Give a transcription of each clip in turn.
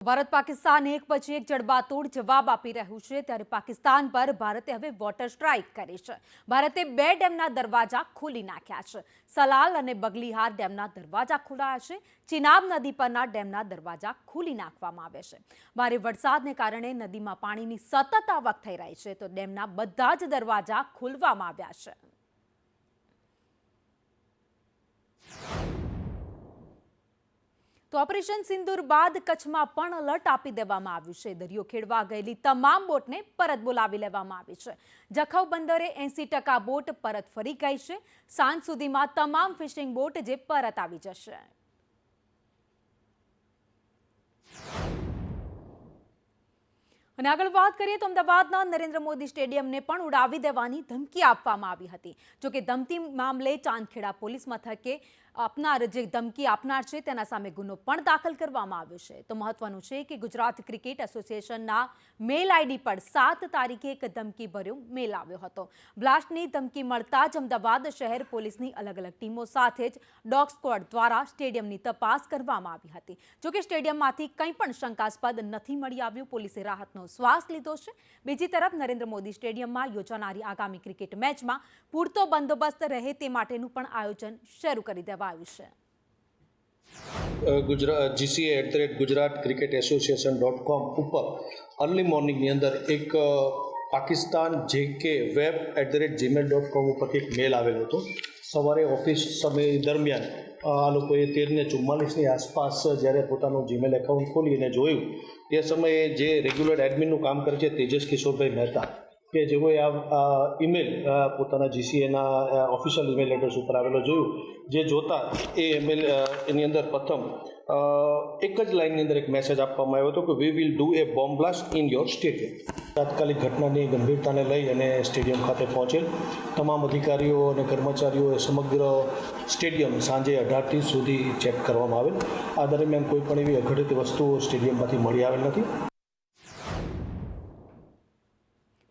ભારત પાકિસ્તાન એક પછી એક જડબાતોડ જવાબ આપી રહ્યું છે ત્યારે પાકિસ્તાન પર ભારતે હવે વોટર સ્ટ્રાઇક કરી છે। ભારતે બે ડેમના દરવાજા ખોલી નાખ્યા છે। સલાલ અને બગલીહાર ડેમના દરવાજા ખોલાયા છે। ચિનાબ નદી પરના ડેમના દરવાજા ખોલી નાખવામાં આવ્યા છે। ભારે વરસાદને કારણે નદીમાં પાણીની સતત આવક થઈ રહી છે તો ડેમના બધા જ દરવાજા ખોલવામાં આવ્યા છે। તો ઓપરેશન સિંદૂર બાદ કચ્છમાં પણ એલર્ટ આપી દેવામાં આવ્યું છે। દરિયો ખેડવા ગયેલી તમામ બોટને પરત બોલાવી લેવામાં આવી છે। જખૌ બંદરે 80% બોટ પરત ફરી ગઈ છે। સાંજ સુધીમાં તમામ ફિશિંગ બોટ જે પરત આવી જશે। અને આગળ વાત કરીએ તો અમદાવાદના નરેન્દ્ર મોદી સ્ટેડિયમને પણ ઉડાવી દેવાની ધમકી આપવામાં આવી હતી। જોકે ધમકી મામલે ચાંદખેડા પોલીસ મથકે જે ધમકી આપનાર છે તેના સામે ગુનો પણ દાખલ કરવામાં આવ્યો છે। તો મહત્વનું છે કે ગુજરાત ક્રિકેટ એસોસિએશનના મેલ આઈડી પર 7 તારીખે એક ધમકી ભર્યો મેલ આવ્યો હતો। બ્લાસ્ટની ધમકી મળતા જ અમદાવાદ શહેર પોલીસની અલગ અલગ ટીમો સાથે જ ડોગ સ્ક્વોડ દ્વારા સ્ટેડિયમની તપાસ કરવામાં આવી હતી। જોકે સ્ટેડિયમમાંથી કંઈ પણ શંકાસ્પદ નથી મળી આવ્યું। પોલીસે રાહતનો શ્વાસ લીધો છે। બીજી તરફ નરેન્દ્ર મોદી સ્ટેડિયમમાં યોજાનારી આગામી ક્રિકેટ મેચમાં પૂરતો બંદોબસ્ત રહે તે માટેનું પણ આયોજન શરૂ કરી દેવાયું છે। ગુજરાત ક્રિકેટ એસોસિએશન.com ઉપર અર્લી મોર્નિંગની અંદર એક પાકિસ્તાન JK web@gmail.com ઉપરથી એક મેલ આવેલો હતો। સવારે ઓફિસ સમય દરમિયાન આ લોકોએ 13:44ની આસપાસ જ્યારે પોતાનું જીમેલ એકાઉન્ટ ખોલીને જોયું તે સમયે જે રેગ્યુલર એડમિનનું કામ કરે છે તેજસ કિશોરભાઈ મહેતા કે જેઓએ આ ઈમેલ પોતાના GCAના ઓફિશિયલ ઈમેલ એડ્રેસ ઉપર આવેલો જોયું। જે જોતા એ ઈમેલ એની અંદર પ્રથમ એક જ લાઇનની અંદર એક મેસેજ આપવામાં આવ્યો હતો કે we will do A bomb blast in your stadium. તાત્કાલિક ઘટનાની ગંભીરતાને લઈ અને સ્ટેડિયમ ખાતે પહોંચેલ તમામ અધિકારીઓ અને કર્મચારીઓએ સમગ્ર સ્ટેડિયમ સાંજે 18:30 સુધી ચેક કરવામાં આવેલ। આ દરમિયાન કોઈ પણ એવી અઘટિત વસ્તુઓ સ્ટેડિયમમાંથી મળી આવેલ નથી।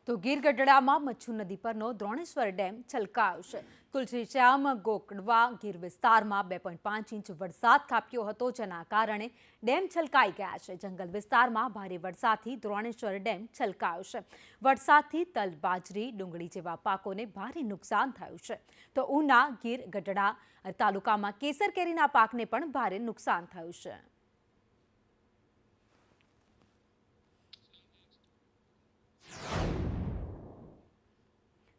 તો ગીર ગઢડામાં મચ્છુ નદી પરનો દ્રોણેશ્વર ડેમ છલકાયો છે। તુલસીશ્યામ ગોકડવા ગીર વિસ્તારમાં 2.5 ઇંચ વરસાદ ખાબક્યો હતો જેના કારણે ડેમ છલકાઈ ગયા છે। જંગલ વિસ્તારમાં ભારે વરસાદથી દ્રોણેશ્વર ડેમ છલકાયો છે। વરસાદથી તલ બાજરી ડુંગળી જેવા પાકોને ભારે નુકસાન થયું છે। તો ઉના ગીર ગઢડા તાલુકામાં કેસર કેરીના પાકને પણ ભારે નુકસાન થયું છે।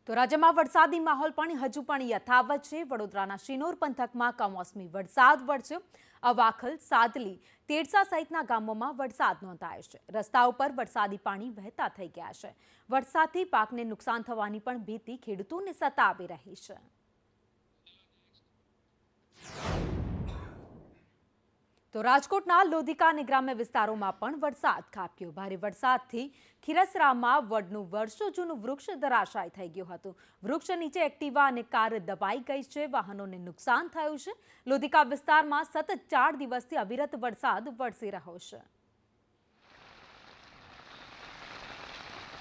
તો રાજ્યમાં વરસાદી માહોલ પણ હજુ પણ યથાવત છે। વડોદરાના શિનોર પંથકમાં કમોસમી વરસાદ વરસ્યો। અવાખલ સાદલી તેરસા સહિતના ગામોમાં વરસાદ નોંધાયો છે। રસ્તા ઉપર વરસાદી પાણી વહેતા થઈ ગયા છે। વરસાદથી પાકને નુકસાન થવાની પણ ભીતિ ખેડૂતોને સતાવી રહી છે। તો રાજકોટના લોધિકા અને ગ્રામ્ય વિસ્તારોમાં પણ વરસાદ ખાબક્યો। ભારે વરસાદથી ખીરસરામાં વડનું વર્ષો જૂનું વૃક્ષ ધરાશાય થઈ ગયું હતું। વૃક્ષ નીચે એક્ટિવા અને કાર દબાઈ ગઈ છે। વાહનોને નુકસાન થયું છે। લોધિકા વિસ્તારમાં સતત 4 દિવસથી અવિરત વરસાદ વરસી રહ્યો છે।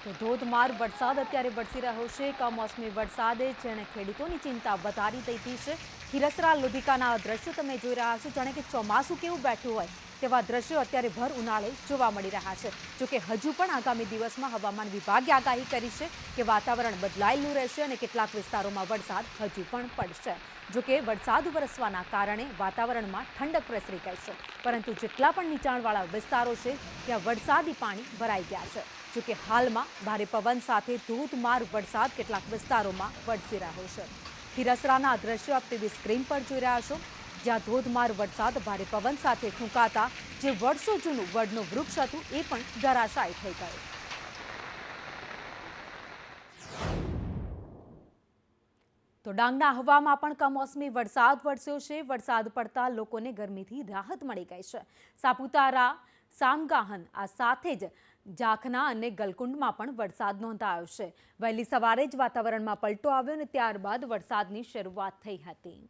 તો ધોધમાર વરસાદ અત્યારે વરસી રહ્યો છે। કમોસમી વરસાદે જેણે ખેડૂતોની ચિંતા વધારી દીધી છે। ખીરસરા લોધિકાના દ્રશ્યો તમે જોઈ રહ્યા છો। જાણે કે ચોમાસું કેવું બેઠું હોય તેવા દ્રશ્યો અત્યારે ભર ઉનાળે જોવા મળી રહ્યા છે। જોકે હજુ પણ આગામી દિવસમાં હવામાન વિભાગે આગાહી કરી છે કે વાતાવરણ બદલાયેલું રહેશે અને કેટલાક વિસ્તારોમાં વરસાદ હજુ પણ પડશે। જોકે વરસાદ વરસવાના કારણે વાતાવરણમાં ઠંડક પ્રસરી ગઈ છે પરંતુ જેટલા પણ નીચાણવાળા વિસ્તારો છે ત્યાં વરસાદી પાણી ભરાઈ ગયા છે। જોકે હાલમાં ભારે પવન સાથે ધોધમાર વરસાદ કેટલાક વિસ્તારોમાં વરસી રહ્યો છે। ખીરસરાના દ્રશ્યો આપ ટીવી સ્ક્રીન પર જોઈ રહ્યા છો જ્યાં ધોધમાર વરસાદ ભારે પવન સાથે ફૂંકાતા જે વર્ષો જૂનું વડનું વૃક્ષ હતું એ પણ ધરાશાયી થઈ ગયું। તો ડાંગના હવામાં પણ કમોસમી વરસાદ વરસ્યો છે। વરસાદ પડતા લોકોને ગરમીથી રાહત મળી ગઈ છે। સાપુતારા સામગાહન આ સાથે જ જાખના અને ગલકુંડમાં પણ વરસાદ નોંધાયો છે। વહેલી સવારે જ વાતાવરણમાં પલટો આવ્યો અને ત્યારબાદ વરસાદની શરૂઆત થઈ હતી।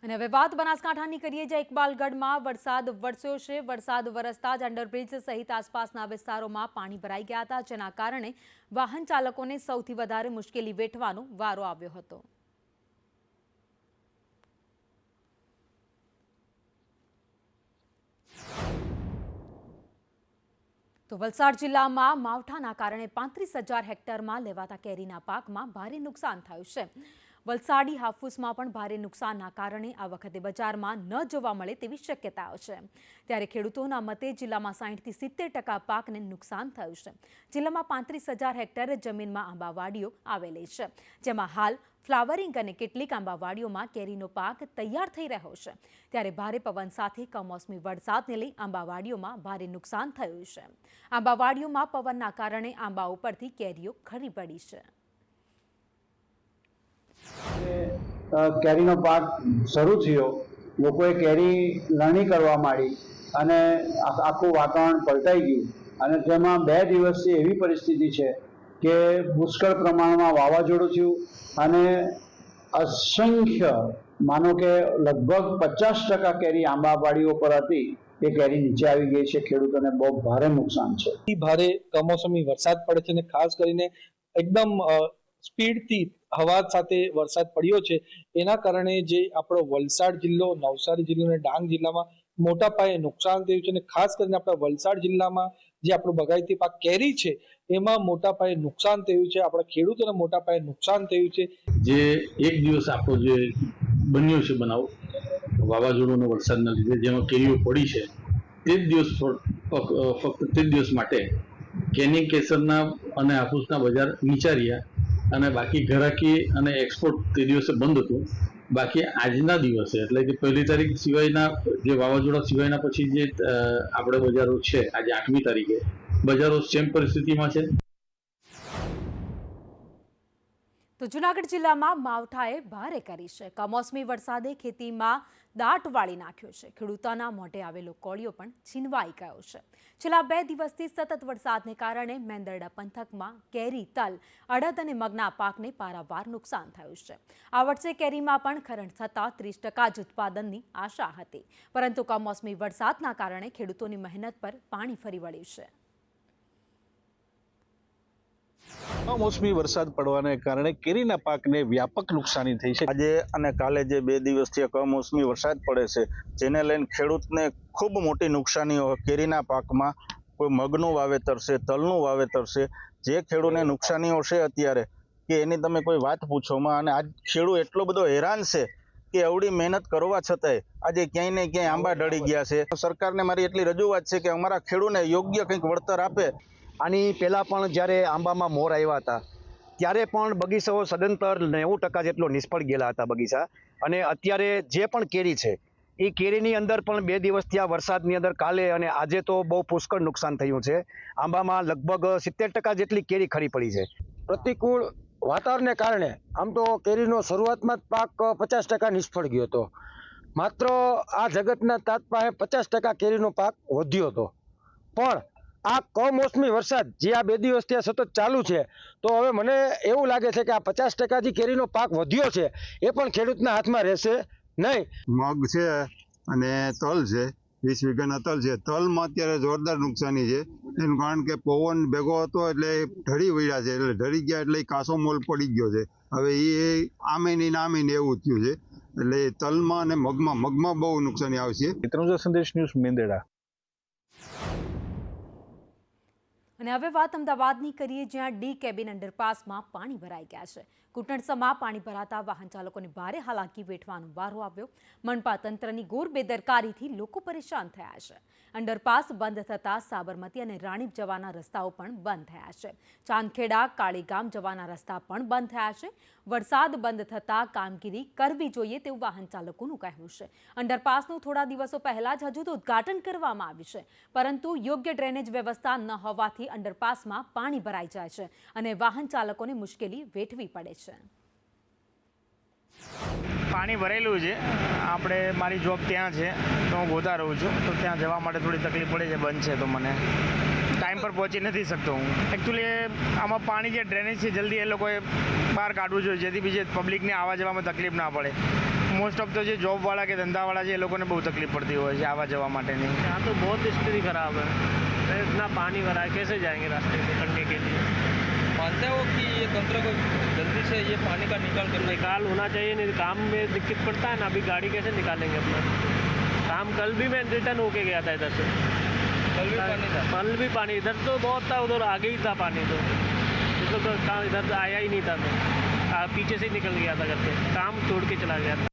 અને હવે વાત બનાસકાંઠાની કરીએ જ્યાં ઇકબાલગઢમાં વરસાદ વરસ્યો છે। વરસાદ વરસતા જ અંડરબ્રિજ સહિત આસપાસના વિસ્તારોમાં પાણી ભરાઈ ગયા હતા જેના કારણે વાહન ચાલકોને સૌથી વધારે મુશ્કેલી વેઠવાનો વારો આવ્યો હતો। તો વલસાડ જિલ્લામાં માવઠાના કારણે 35,000 હેક્ટરમાં લેવાતા કેરીના પાકમાં ભારે નુકસાન થયું છે. વલસાડી હાફૂસમાં પણ ભારે નુકસાનના કારણે આ વખતે બજારમાં ન જોવા મળે તેવી શક્યતાઓ છે. ત્યારે ખેડૂતોના મતે જિલ્લામાં 60 થી 70% પાકને નુકસાન થયું છે. જિલ્લામાં 35,000 હેક્ટર જમીનમાં આંબાવાડીઓ આવેલી છે, જેમાં હાલ ફ્લાવરિંગ અને કેટલીક આંબાવાડીઓમાં કેરીનો પાક તૈયાર થઈ રહ્યો છે. ત્યારે ભારે પવન સાથે કમોસમી વરસાદને લઈ આંબાવાડીઓમાં ભારે નુકસાન થયું છે. આંબાવાડીઓમાં પવનના કારણે આંબા ઉપરથી કેરીઓ ખરી પડી છે. કેરીનો પાક શરૂ થયો, લોકોએ કેરી લણણી કરવા માંડી અને આખું વાતાવરણ પલટાઈ ગયું. અને તેમાં 2 દિવસથી એવી પરિસ્થિતિ છે કે પુષ્કળ પ્રમાણમાં વાવાઝોડું થયું અને અસંખ્ય, માનો કે લગભગ 50% કેરી આંબાવાડીઓ પર હતી એ કેરી નીચે આવી ગઈ છે. ખેડૂતોને બહુ ભારે નુકસાન છે. ભારે કમોસમી વરસાદ પડે છે અને ખાસ કરીને એકદમ સ્પીડથી હવા સાથે વરસાદ પડ્યો છે. એના કારણે જે આપણો વલસાડ જિલ્લો, નવસારી જિલ્લો અને ડાંગ જિલ્લામાં મોટા પાયે નુકસાન થયું છે. અને ખાસ કરીને આપણા વલસાડ જિલ્લામાં જે આપણો બગાયતી પાક કેરી છે એમાં મોટા પાયે નુકસાન થયું છે. આપણા ખેડૂતોને મોટા પાયે નુકસાન થયું છે. જે એક દિવસ આપણો જે બન્યો છે બનાવ વાવાઝોડું અને વરસાદના લીધે જેમાં કેરીઓ પડી છે, તે જ દિવસ ફક્ત તે જ દિવસ માટે કેની કેસરના અને હાફૂસના બજાર નીચા રહ્યા અને બાકી ઘરાકી અને એક્સપોર્ટ તે દિવસે બંધ હતું. બાકી આજના દિવસે એટલે કે 1લી તારીખ સિવાયના જે વાવાઝોડા સિવાયના પછી જે આપણે બજારો છે, આજે 8મી તારીખે બજારો સેમ પરિસ્થિતિમાં છે. તો જૂનાગઢ જિલ્લામાં માવઠાએ ભારે કરી છે. કમોસમી વરસાદે ખેતીમાં દાટ વાળી નાખ્યો છે. ખેડૂતોના મોઢે આવેલો કોળિયો પણ છીનવાઈ ગયો છે. છેલ્લા 2 દિવસથી સતત વરસાદને કારણે મેંદરડા પંથકમાં કેરી, તલ, અડદ અને મગના પાકને પારાવાર નુકસાન થયું છે. આ વર્ષે કેરીમાં પણ ખરણ થતાં 30% જ ઉત્પાદનની આશા હતી, પરંતુ કમોસમી વરસાદના કારણે ખેડૂતોની મહેનત પર પાણી ફરી વળ્યું છે. કમોસમી વરસાદ પડવાને કારણે કેરીના પાકને વ્યાપક નુકસાની થઈ છે. આજે અને કાલે જે 2 દિવસથી કમોસમી વરસાદ પડે છે, જેને લઈને ખેડૂતને ખૂબ મોટી નુકસાનીઓ કેરીના પાકમાં, કોઈ મગનું વાવેતર છે, તલનું વાવેતર છે, જે ખેડૂતને નુકસાનીઓ છે અત્યારે કે એની તમે કોઈ વાત પૂછોમાં. અને આજ ખેડૂત એટલો બધો હેરાન છે કે અવળી મહેનત કરવા છતાંય આજે ક્યાંય ને ક્યાંય આંબા ઢળી ગયા છે. સરકારને મારી એટલી રજૂઆત છે કે અમારા ખેડૂતને યોગ્ય કંઈક વળતર આપે. આની પહેલાં પણ જ્યારે આંબામાં મોર આવ્યા હતા ત્યારે પણ બગીચાઓ સદંતર 90% જેટલો નિષ્ફળ ગયેલા હતા બગીચા. અને અત્યારે જે પણ કેરી છે એ કેરીની અંદર પણ 2 દિવસથી આ વરસાદની અંદર કાલે અને આજે તો બહુ પુષ્કળ નુકસાન થયું છે. આંબામાં લગભગ 70% જેટલી કેરી ખરી પડી છે. પ્રતિકૂળ વાતાવરણને કારણે આમ તો કેરીનો શરૂઆતમાં જ પાક 50% નિષ્ફળ ગયો હતો. માત્ર આ જગતના તાત પાસે 50% કેરીનો પાક વધ્યો હતો. પણ આ કમોસમી વરસાદ જે આ 2 દિવસથી સતત ચાલુ છે, તો હવે મને એવું લાગે છે કે આ 50% જે કેરીનો પાક વધ્યો છે એ પણ ખેડૂતના હાથમાં રહેશે નહીં. મગ છે અને તલ છે, 20 વીઘાના તલ છે. તલમાં અત્યારે જોરદાર નુકસાની છે. એનું કારણ કે પવન ભેગો હતો એટલે ઢળી વળ્યા છે, એટલે ઢળી ગયા એટલે કાસો મોલ પડી ગયો છે. હવે એ આમે નહીં આમે નહીં એવું થયું છે. એટલે તલમાં અને મગમાં બહુ નુકસાની આવશે. ત્રણજો સંદેશ ન્યૂઝ, મેંદરડા. અને હવે વાત અમદાવાદની કરીએ, જ્યાં ડી કેબિન અંડરપાસમાં પાણી ભરાઈ ગયા છે. ઘૂંટણસમાં પાણી ભરાતા વાહન ચાલકોને ભારે હાલાકી વેઠવાનો વારો આવ્યો. મનપા તંત્રની ઘોર બેદરકારીથી લોકો પરેશાન થયા છે. અંડરપાસ બંધ થતાં સાબરમતી અને રાણીપ જવાના રસ્તાઓ પણ બંધ થયા છે. ચાંદખેડા, કાળીગામ જવાના રસ્તા પણ બંધ થયા છે. વરસાદ બંધ થતાં કામગીરી કરવી જોઈએ તેવું વાહન ચાલકોનું કહેવું છે. અંડરપાસનું થોડા દિવસો પહેલા જ હજુ તો ઉદ્ઘાટન કરવામાં આવ્યું છે, પરંતુ યોગ્ય ડ્રેનેજ વ્યવસ્થા ન હોવાથી અંડરપાસમાં પાણી ભરાઈ જાય છે અને વાહન ચાલકોને મુશ્કેલી વેઠવી પડે છે. પાણી ભરેલું છે. આપણે મારી જોબ ત્યાં છે તો હું ગોધા રહું છું, તો ત્યાં જવા માટે થોડી તકલીફ પડે છે. બંધ છે તો મને ટાઈમ પર પહોંચી નથી શકતો હું. એકચ્યુઅલી આમાં પાણી જે ડ્રેનેજ છે જલ્દી એ લોકોએ બહાર કાઢવું જોઈએ, જેથી બીજે પબ્લિકને આવવા જવામાં તકલીફ ના પડે. મોસ્ટ ઓફ તો જે જોબવાળા કે ધંધાવાળા છે એ લોકોને બહુ તકલીફ પડતી હોય છે આવવા જવા માટેની. यहाँ तो बहुत स्थिति खराब है, इतना पानी भरा है, कैसे जाएंगे रास्ते में करने के लिए? मानते हो कि ये तंत्र को जल्दी से ये पानी का निकाल होना चाहिए, नहीं काम में दिक्कत पड़ता है ना. अभी गाड़ी कैसे निकालेंगे अपना काम? कल भी मैं रिटर्न होके गया था इधर से. कल भी पानी इधर तो बहुत था, उधर आगे ही था पानी, तो मतलब काम इधर आया ही नहीं था, मैं पीछे से ही निकल गया था घर पे, काम छोड़ के चला गया था।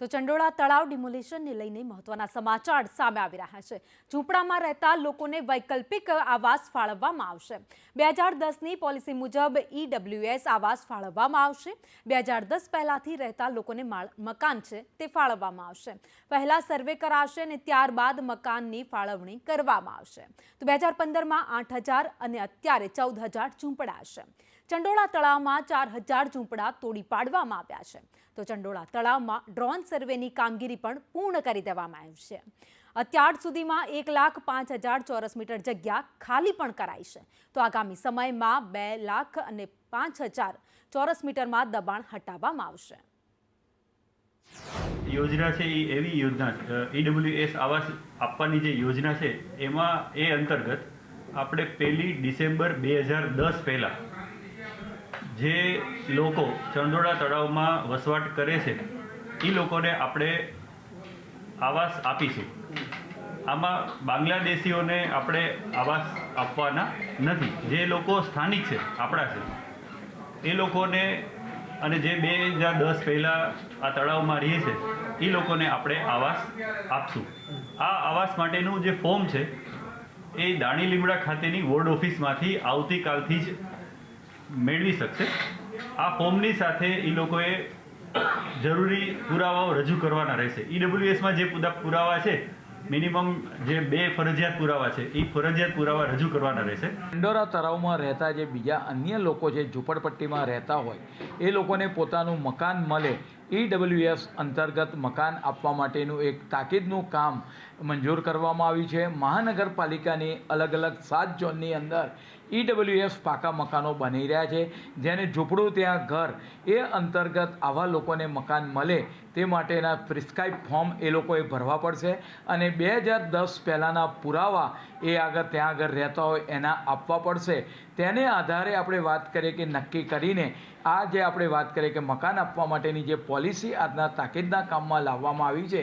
તો ચંડોળા તળાવ ડિમોલિશનને લઈને મહત્વના સમાચાર સામે આવી રહ્યા છે. ઝૂંપડામાં રહેતા લોકોને વૈકલ્પિક આવાસ ફાળવવામાં આવશે. 2010ની પોલિસી મુજબ EWS આવાસ ફાળવવામાં આવશે. 2010 પહેલાથી રહેતા લોકોને મકાન છે તે ફાળવવામાં આવશે. પહેલા સર્વે કરાશે અને ત્યારબાદ મકાનની ફાળવણી કરવામાં આવશે. તો 2015માં 8,000 અને અત્યારે 14,000 ઝૂંપડા છે. ચંડોળા તળાવમાં 4,000 ઝૂંપડા તોડી પાડવામાં આવ્યા છે. તો ચંડોળા તળાવમાં ડ્રોન સર્વેની કામગીરી પણ પૂર્ણ કરી દેવામાં આવી છે. અત્યાર સુધીમાં 1,05,000 ચોરસ મીટર જગ્યા ખાલી પણ કરાઈ છે. તો આગામી સમયમાં 2,05,000 ચોરસ મીટરમાં દબાણ હટાવવામાં આવશે. યોજના છે એ એવી યોજના EWS આવાસ આપવાની જે યોજના છે એમાં એ અંતર્ગત આપણે 1 ડિસેમ્બર 2010 પહેલાં જે લોકો ચંડોળા તળાવમાં વસવાટ કરે છે એ લોકોને આપણે આવાસ આપીશું. આમાં બાંગ્લાદેશીઓને આપણે આવાસ આપવાના નથી. જે લોકો સ્થાનિક છે, આપણા છે, એ લોકોને અને જે 2010 પહેલાં આ તળાવમાં રહે છે એ લોકોને આપણે આવાસ આપશું. આ આવાસ માટેનું જે ફોર્મ છે એ દાણી લીમડા ખાતેની વોર્ડ ઓફિસમાંથી આવતીકાલથી જ મેળવી શકશે. આ ફોર્મની સાથે એ લોકોએ જરૂરી પુરાવાઓ રજૂ કરવાના રહેશે. EWSમાં જે પુરાવા છે મિનિમમ જે 2 ફરજિયાત પુરાવા છે એ ફરજિયાત પુરાવા રજૂ કરવાના રહેશે. ચંડોળા તળાવમાં રહેતા જે બીજા અન્ય લોકો છે ઝૂંપડપટ્ટીમાં રહેતા હોય એ લોકોને પોતાનું મકાન મળે EWS અંતર્ગત મકાન આપવા માટેનું એક તાકીદનું કામ મંજૂર કરવામાં આવ્યું છે. મહાનગરપાલિકાની અલગ અલગ 7 ઝોનની અંદર EWS પાકા મકાનો બની રહ્યા છે. જેને ઝૂંપડું ત્યાં ઘર એ અંતર્ગત આવા લોકોને મકાન મળે તે માટેના પ્રિસ્ક્રાઇબ ફોર્મ એ લોકોએ ભરવા પડશે અને 2010 પહેલાંના પુરાવા એ આગળ ત્યાં આગળ રહેતા હોય એના આપવા પડશે. તેને આધારે આપણે વાત કરીએ કે નક્કી કરીને આ જે આપણે વાત કરીએ કે મકાન આપવા માટેની જે પોલિસી આજના તાકીદના કામમાં લાવવામાં આવી છે.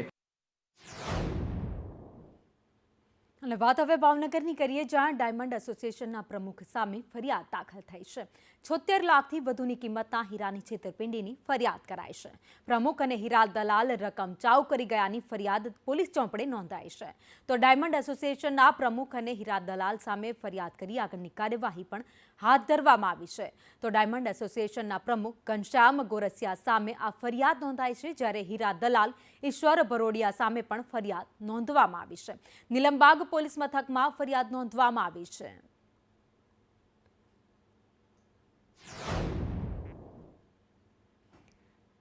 અને વાત હવે ભાવનગરની કરીએ, જ્યાં ડાયમંડ એસોસિએશનના પ્રમુખ સામે ફરિયાદ દાખલ થઈ છે. 76 લાખથી વધુની કિંમતના હીરાની છેતરપિંડીની ફરિયાદ કરાઈ છે. પ્રમુખ અને હીરા દલાલ રકમ ચાઉ કરી ગયાની ફરિયાદ પોલીસ ચોપડે નોંધાઈ છે. તો ડાયમંડ એસોસિએશનના પ્રમુખ અને હીરા દલાલ સામે ફરિયાદ કરી આગળની કાર્યવાહી પણ હાથ ધરવામાં આવી છે. તો ડાયમંડ એસોસિએશનના પ્રમુખ ઘનશ્યામ ગોરસિયા સામે આ ફરિયાદ નોંધાઈ છે, જ્યારે હીરા દલાલ ઈશ્વર ભરોડિયા સામે પણ ફરિયાદ નોંધવામાં આવી છે. નીલમબાગ પોલીસ મથકમાં ફરિયાદ નોંધવામાં આવી છે.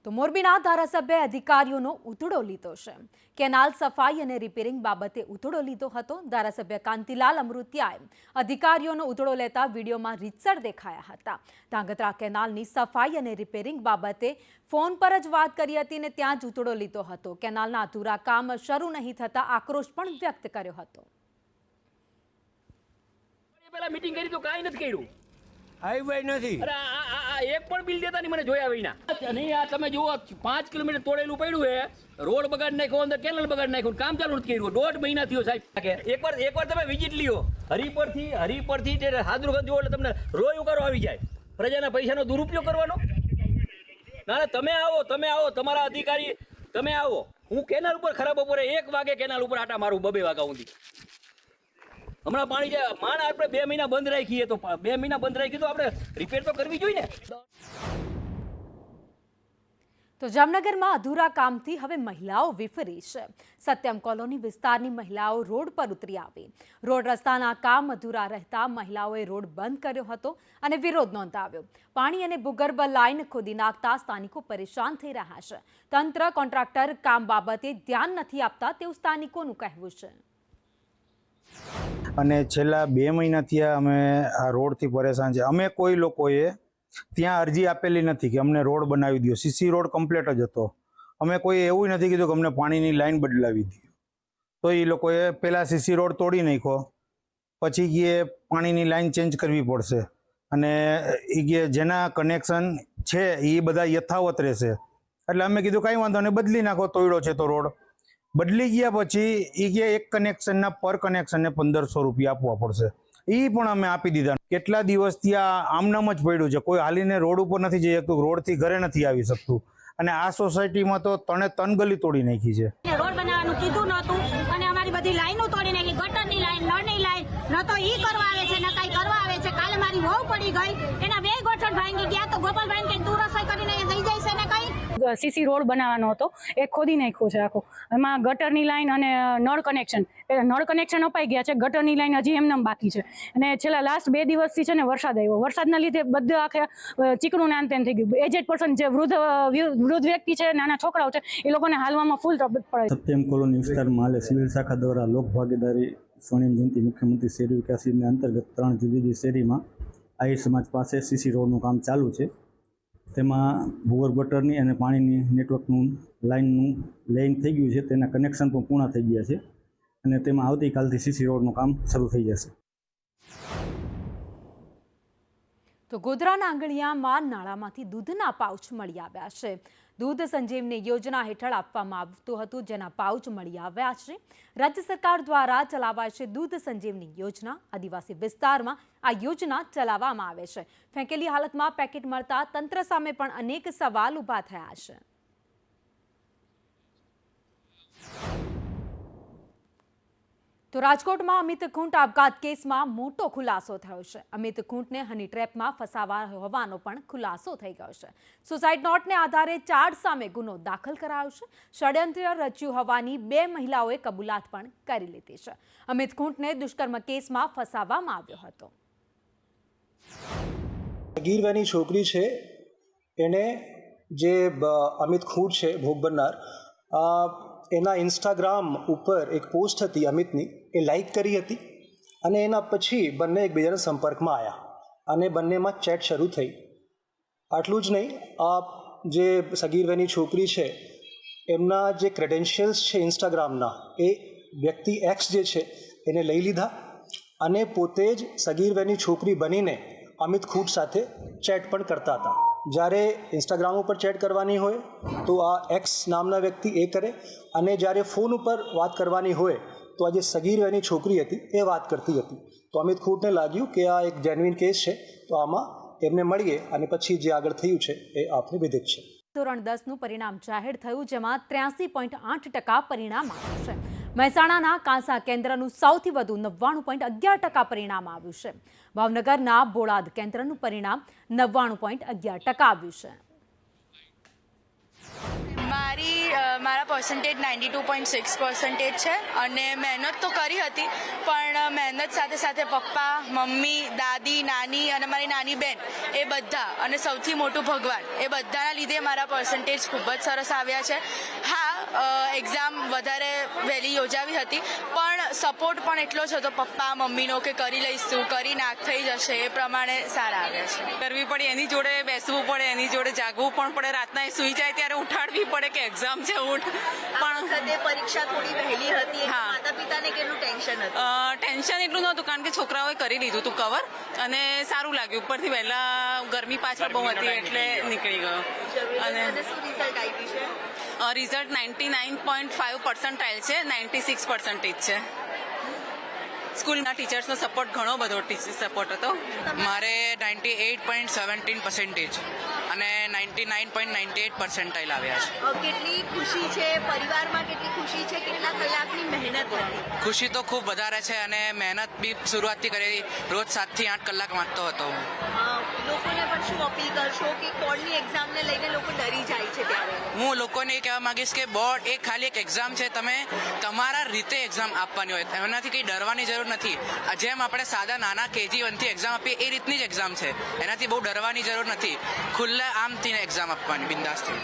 તો મોરબીના ધારાસભ્ય અધિકારીઓનો ઉધડો લીધો છે. કેનાલ સફાઈ અને રિપેરિંગ બાબતે ઉધડો લીધો હતો. ધારાસભ્ય કાંતિલાલ અમૃતિયાએ અધિકારીઓનો ઉધડો લેતા વિડીયોમાં રીતસર દેખાયા હતા. ધાંગધ્રા કેનાલની સફાઈ અને રિપેરિંગ બાબતે ફોન પર જ વાત કરી હતી અને ત્યાં જ ઉધડો લીધો હતો. કેનાલના અધૂરા કામ શરૂ નહીં થતા આક્રોશ પણ વ્યક્ત કર્યો હતો. પેલા મીટિંગ કરી તો કાંઈ નથી કર્યું. હાઈવે નથી. અરે આ એક પણ બિલ દેતા નહીં મને જોયા વિના. નહીં આ તમે જુઓ 5 કિલોમીટર તોડેલું પડ્યું હે, રોડ બગાડ નાખ્યો, અંદર કેનલ બગાડ નાખ્યું, કામ ચાલુ નથી કર્યું. 1.5 મહિના થયો સાહેબ. એકવાર તમે વિઝિટ લ્યો હરિપરથી હાદરુગંજ જુઓ એટલે તમને રોય ઉકારો આવી જાય. પ્રજાના પૈસાનો દુરુપયોગ કરવાનો. ના તમે આવો તમારા અધિકારી તમે આવો. હું કેનાલ ઉપર ખરાબ બપોરે 1 વાગે કેનાલ ઉપર આટા મારું 2 વાગ્યા સુધી. હમણાં પાણી જે માણ આપણે 2 મહિના બંધ રાખીએ તો 2 મહિના બંધ રાખી તો આપણે રિપેર તો કરવી જોઈએ ને. તો જામનગરમાં અધૂરા કામથી હવે મહિલાઓ વિફરી છે. સત્યમ કોલોની વિસ્તારની મહિલાઓ રોડ પર ઉતરી આવી. રોડ રસ્તાના કામ અધૂરા રહેતા મહિલાઓએ રોડ બંધ કર્યો હતો અને વિરોધ નોંધાવ્યો. પાણી અને ભૂગર્ભ લાઇન ખોદી નાખતા સ્થાનિકો પરેશાન થઈ રહ્યા છે. તંત્ર કોન્ટ્રાક્ટર કામ બાબતે ધ્યાન નથી આપતા તેવું સ્થાનિકોનું કહેવું છે. અને છેલ્લા 2 મહિનાથી અમે આ રોડથી પરેશાન છે. અમે કોઈ લોકોએ ત્યાં અરજી આપેલી નથી કે અમને રોડ બનાવી દો. સીસી રોડ કમ્પ્લીટ જ હતો. અમે કોઈ એવું નથી કીધું કે અમને પાણીની લાઈન બદલાવી દો. તો એ લોકોએ પહેલાં સીસી રોડ તોડી નાખ્યો, પછી કે પાણીની લાઈન ચેન્જ કરવી પડશે અને એ કે જેના કનેક્શન છે એ બધા યથાવત રહેશે. એટલે અમે કીધું કાંઈ વાંધો નહીં, બદલી નાખો, તોડ્યો છે તો રોડ. બદલી ગયા પછી એ કે એક કનેક્શનના પર કનેક્શનને 1500 રૂપિયા આપવા પડશે. એ પણ અમે આપી દીધા. કેટલા દિવસથી આ આમનામ જ પડ્યું છે, કોઈ હાલીને રોડ ઉપર નથી જઈ શકતું, રોડથી ઘરે નથી આવી શકતું. અને આ સોસાયટીમાં તો ત્રણ ગલી તોડી નાખી છે. રોડ બનાવવાનું કીધું નહોતું અને અમારી બધી લાઈનો તોડી નાખી, ગટરની લાઈન, નળની લાઈન, ન તો ઈ કરવા આવે છે, ન કઈ કરવા આવે છે. કાલે મારી વહુ પડી ગઈ, એના 2 ગોઠણ ભાંગી ગયા, તો ગોપાલભાઈ કઈ તું રસોઈ કરીને લઈ જાય છે ને કઈ. સીસી રોડ બનાવવાનો હતો, એ ખોદી નાખ્યો છે આખો. એમાં ગટરની લાઈન અને નળ કનેક્શન, નળ કનેક્શન અપાઈ ગયા છે, ગટરની લાઈન હજી એમનેમ બાકી છે. અને છેલ્લા લાસ્ટ 2 દિવસથી છે ને વરસાદ આવ્યો, વરસાદના લીધે બધા આખે ચીકણું નાન તેન થઈ ગયું. એજેડ પર્સન જે વૃદ્ધ વ્યક્તિ છે, નાના છોકરાઓ છે, એ લોકોને હાલવામાં ફૂલ તકલીફ પડે છે. સત્યમ કોલોની વિસ્તારમાં હાલે સિવિલ શાખા દ્વારા લોક ભાગીદારી સ્વર્ણિમ જયંતિ મુખ્યમંત્રી શહેરી વિકાસ યોજના અંતર્ગત 3 જુદી જુદી શેરીમાં આહિર સમાજ પાસે સીસી રોડનું કામ ચાલુ છે. તેમાં ભૂગર્ભ ગટરની અને પાણીની નેટવર્કનું લાઇનનું લેઇંગ થઈ ગયું છે, તેના કનેક્શન પણ પૂર્ણ થઈ ગયા છે અને તેમાં આવતીકાલથી સીસી રોડનું કામ શરૂ થઈ જશે. તો ગોધરાના આંગણિયામાં નાળામાંથી દૂધના પાઉચ મળી આવ્યા છે. દૂધ સંજીવની યોજના હેઠળ આપવામાં આવતું હતું, જેના પાઉચ મળી આવ્યા છે. રાજ્ય સરકાર દ્વારા ચલાવાય છે દૂધ સંજીવની યોજના. આદિવાસી વિસ્તારમાં આ યોજના ચલાવવામાં આવે છે. ફેંકેલી હાલતમાં પેકેટ મળતા તંત્ર સામે પણ અનેક સવાલ ઊભા થયા છે. તો રાજકોટમાં અમિત ખૂંટ આપઘાત કેસમાં મોટો ખુલાસો થયો છે. અમિત ખૂંટને હની ટ્રેપમાં ફસાવા હોવાનો પણ ખુલાસો થઈ ગયો છે. સુસાઇડ નોટને આધારે 4 સામે ગુનો દાખલ કરાયો છે. ષડયંત્ર રચ્યું હોવાની 2 મહિલાઓએ કબૂલાત પણ કરી લીધી છે. અમિત ખૂંટને દુષ્કર્મ કેસમાં ફસાવવામાં આવ્યો હતો. ગીરવાની છોકરી છે, એને જે અમિત ખૂંટ છે ભોગ બનનાર, એના ઇન્સ્ટાગ્રામ ઉપર એક પોસ્ટ હતી અમિતની, એ લાઈક કરી હતી અને એના પછી બંને એકબીજાના સંપર્કમાં આવ્યા અને બંનેમાં ચેટ શરૂ થઈ. આટલું જ નહીં, આ જે સગીરવેની છોકરી છે એમના જે ક્રેડેન્શિયલ્સ છે ઇન્સ્ટાગ્રામના, એ વ્યક્તિ એક્સ જે છે એને લઈ લીધા અને પોતે જ સગીરવેની છોકરી બનીને અમિત ખૂંટ સાથે ચેટ પણ કરતા હતા. જ્યારે ઇન્સ્ટાગ્રામ ઉપર ચેટ કરવાની હોય તો આ એક્સ નામના વ્યક્તિ એ કરે અને જ્યારે ફોન ઉપર વાત કરવાની હોય તો આ જે સગીરવેની છોકરી હતી એ વાત કરતી હતી. તો અમિત ખૂંટને લાગ્યું કે આ એક જેન્યુઇન કેસ છે, તો આમાં એમને મળીએ અને પછી જે આગળ થયું છે એ આપણે વિધિક છે. ધોરણ 10નું પરિણામ જાહેર થયું, જેમાં 83.8% પરિણામ આવ્યું છે. મહેસાણાના કાંસા કેન્દ્રનું સૌથી વધુ 99.11% પરિણામ આવ્યું છે. ભાવનગરના બોળાદ કેન્દ્રનું પરિણામ 99.11% આવ્યું છે. મારા પર્સન્ટેજ 92.6% છે અને મહેનત તો કરી હતી, પણ મહેનત સાથે સાથે પપ્પા, મમ્મી, દાદી, નાની અને મારી નાની બેન, એ બધા અને સૌથી મોટું ભગવાન, એ બધાના લીધે મારા પર્સન્ટેજ ખૂબ જ સરસ આવ્યા છે. હા, એક્ઝામ વધારે વહેલી યોજાવી હતી, પણ સપોર્ટ પણ એટલો જ હતો પપ્પા મમ્મીનો કે કરી લઈશું, કરી નાખ, થઈ જશે, એ પ્રમાણે સારા આવ્યા છે. કરવી પડે, એની જોડે બેસવું પડે, એની જોડે જાગવું પણ પડે, રાતના એ સૂઈ જાય ત્યારે ઉઠાડવી પડે કે એક્ઝામ છે ઉઠ. પણ પરીક્ષા થોડી વહેલી હતી, માતા પિતાને કેટલું ટેન્શન હતું? ટેન્શન એટલું નહોતું કારણ કે છોકરાઓએ કરી લીધું હતું કવર અને સારું લાગ્યું. ઉપરથી વહેલા ગરમી પાછળ બહુ હતી એટલે નીકળી ગયો. અને શું રિઝલ્ટ આવ્યું છે? રિઝલ્ટ 99.5% છે, 96% છે. સ્કૂલના ટીચર્સનો સપોર્ટ ઘણો બધો સપોર્ટ હતો. મારે 98.17% અને 99.98% આવ્યા છે. કેટલી ખુશી છે પરિવારમાં, કેટલી ખુશી છે, કેટલા કલાકની મહેનત હતી? ખુશી તો ખૂબ વધારે છે અને મહેનત બી શરૂઆતથી કરી, રોજ 7 થી 8 કલાક વાંચતો હતો. લોકોને પણ શું અપીલ કરશો કે બોર્ડની એક્ઝામને લઈને લોકો ડરી જાય છે ત્યારે? હું લોકોને એ કહેવા માંગીશ કે બોર્ડ એ ખાલી એક એક્ઝામ છે, તમે તમારા રીતે એક્ઝામ આપવાની હોય, એનાથી કંઈ ડરવાની જરૂર નથી. જેમ આપણે સાદા નાના KG 1 થી એક્ઝામ આપીએ એ રીતની જ એક્ઝામ છે, એનાથી બહુ ડરવાની જરૂર નથી. ખુલ્લા આમથી એક્ઝામ આપવાની બિંદાસથી.